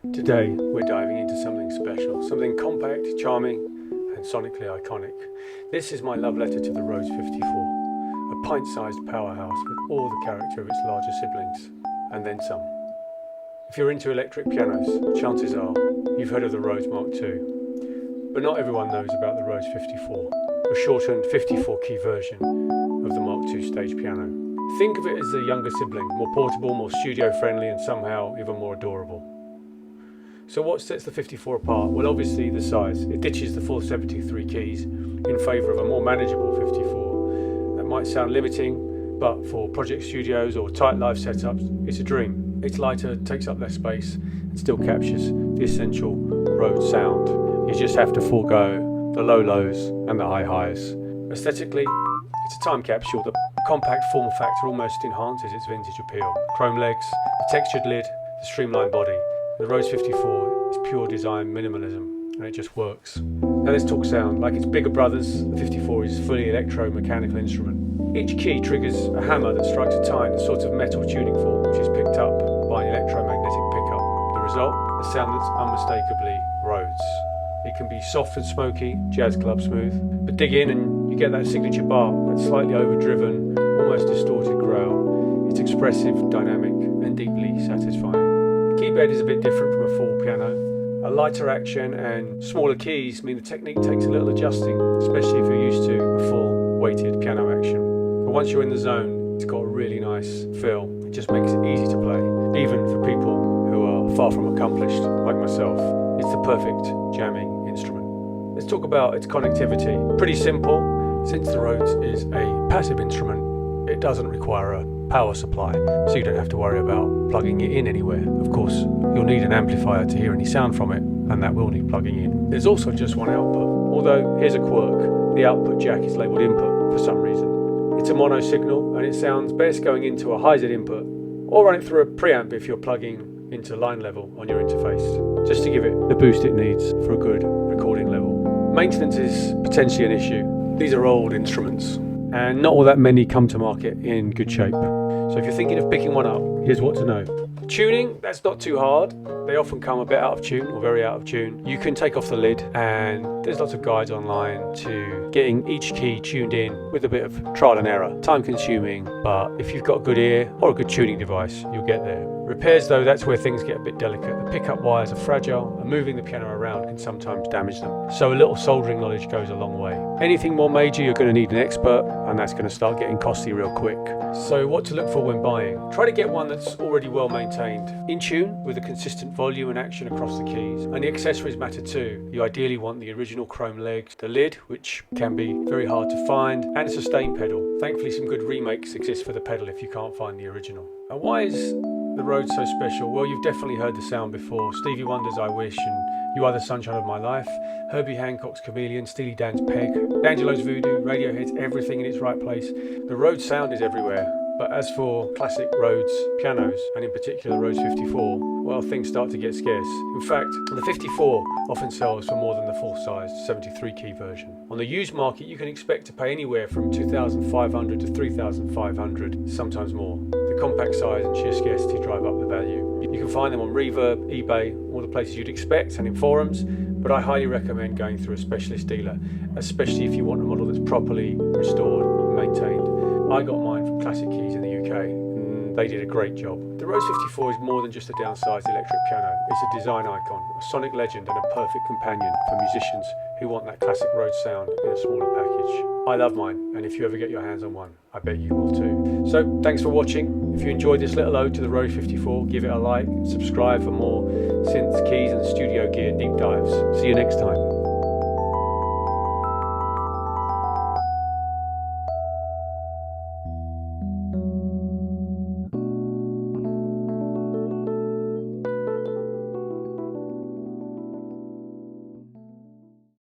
Today we're diving into something special, something compact, charming and sonically iconic. This is my love letter to the Rhodes 54, a pint-sized powerhouse with all the character of its larger siblings, and then some. If you're into electric pianos, chances are you've heard of the Rhodes MkII, but not everyone knows about the Rhodes 54, a shortened 54-key version of the MkII Stage Piano. Think of it as a younger sibling, more portable, more studio-friendly and somehow even more adorable. So what sets the 54 apart? Well, obviously the size. It ditches the full 73 keys in favour of a more manageable 54. That might sound limiting, but for project studios or tight live setups, it's a dream. It's lighter, takes up less space, and still captures the essential Rhodes sound. You just have to forego the low lows and the high highs. Aesthetically, it's a time capsule. The compact form factor almost enhances its vintage appeal. Chrome legs, the textured lid, the streamlined body. The Rhodes 54 is pure design minimalism, and it just works. Now let's talk sound. Like its bigger brothers, the 54 is a fully electromechanical instrument. Each key triggers a hammer that strikes a tine, a sort of metal tuning fork which is picked up by an electromagnetic pickup. The result? A sound that's unmistakably Rhodes. It can be soft and smoky, jazz club smooth, but dig in and you get that signature bar, that slightly overdriven, almost distorted growl. It's expressive, dynamic, and deeply satisfying. The keyboard is a bit different from a full piano. A lighter action and smaller keys mean the technique takes a little adjusting, especially if you're used to a full weighted piano action. But once you're in the zone, it's got a really nice feel. It just makes it easy to play, even for people who are far from accomplished, like myself. It's the perfect jamming instrument. Let's talk about its connectivity. Pretty simple. Since the Rhodes is a passive instrument, it doesn't require a power supply, so you don't have to worry about plugging it in anywhere. Of course, you'll need an amplifier to hear any sound from it, and that will need plugging in. There's also just one output, although here's a quirk. The output jack is labelled input for some reason. It's a mono signal, and it sounds best going into a high-Z input, or run it through a preamp if you're plugging into line level on your interface, just to give it the boost it needs for a good recording level. Maintenance is potentially an issue. These are old instruments, and not all that many come to market in good shape. So if you're thinking of picking one up, here's what to know. Tuning, that's not too hard. They often come a bit out of tune or very out of tune. You can take off the lid, and there's lots of guides online to getting each key tuned in with a bit of trial and error. Time consuming, but if you've got a good ear or a good tuning device, you'll get there. Repairs though, that's where things get a bit delicate. The pickup wires are fragile, and moving the piano around can sometimes damage them. So a little soldering knowledge goes a long way. Anything more major, you're going to need an expert, and that's going to start getting costly real quick. So what to look for when buying? Try to get one that's already well maintained, in tune with a consistent volume and action across the keys. And the accessories matter too. You ideally want the original chrome legs, the lid, which can be very hard to find, and a sustain pedal. Thankfully some good remakes exist for the pedal if you can't find the original. And why is the Rhodes so special? Well, you've definitely heard the sound before. Stevie Wonder's I Wish and You Are the Sunshine of My Life, Herbie Hancock's Chameleon, Steely Dan's Peg, D'Angelo's Voodoo, Radiohead's Everything in Its Right Place. The Rhodes sound is everywhere. But as for classic Rhodes pianos, and in particular the Rhodes 54, well, things start to get scarce. In fact, the 54 often sells for more than the full-sized 73-key version. On the used market, you can expect to pay anywhere from $2,500 to $3,500, sometimes more. The compact size and sheer scarcity drive up the value. You can find them on Reverb, eBay, all the places you'd expect, and in forums, but I highly recommend going through a specialist dealer, especially if you want a model that's properly restored and maintained. I got mine from Klassic Keys in the UK, and they did a great job. The Rhodes 54 is more than just a downsized electric piano. It's a design icon, a sonic legend, and a perfect companion for musicians who want that classic Rhodes sound in a smaller package. I love mine, and if you ever get your hands on one, I bet you will too. So thanks for watching. If you enjoyed this little ode to the Rhodes 54, give it a like, subscribe for more synth, keys and studio gear deep dives. See you next time.